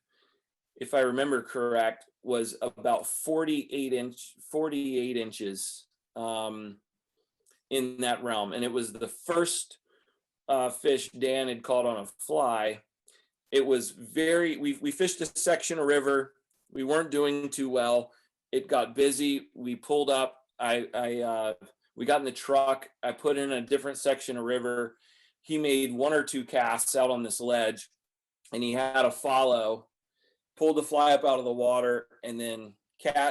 if I remember correct, was about 48 inches in that realm. And it was the first fish Dan had caught on a fly. It was we fished a section of river. We weren't doing too well. It got busy. We pulled up. We got in the truck. I put in a different section of river. He made 1 or 2 casts out on this ledge, and he had a follow, pulled the fly up out of the water, and then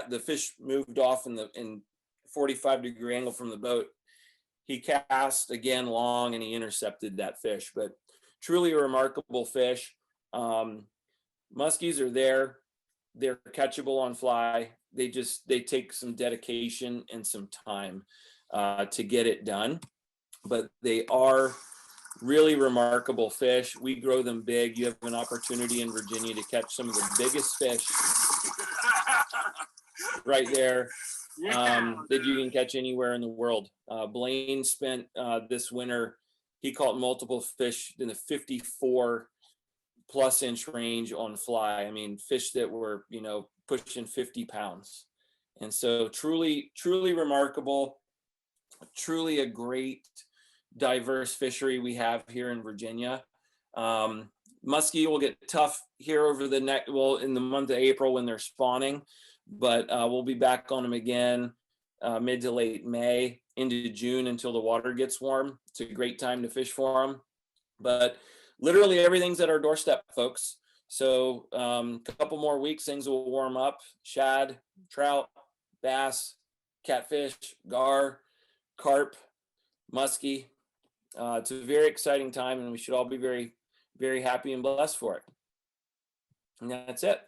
the fish moved off in 45-degree angle from the boat. He cast again long, and he intercepted that fish. But truly a remarkable fish. Muskies are there. They're catchable on fly. They take some dedication and some time to get it done, but they are really remarkable fish. We grow them big. You have an opportunity in Virginia to catch some of the biggest fish right there that you can catch anywhere in the world. Blaine spent this winter, he caught multiple fish in the 54 plus inch range on fly. I mean, fish that were, pushing 50 pounds. And so truly, truly remarkable, truly a great diverse fishery we have here in Virginia. Muskie will get tough here over in the month of April when they're spawning, but we'll be back on them again mid to late May into June until the water gets warm. It's a great time to fish for them. But literally everything's at our doorstep, folks. So a couple more weeks, things will warm up. Shad, trout, bass, catfish, gar, carp, muskie. It's a very exciting time, and we should all be very, very happy and blessed for it. And that's it.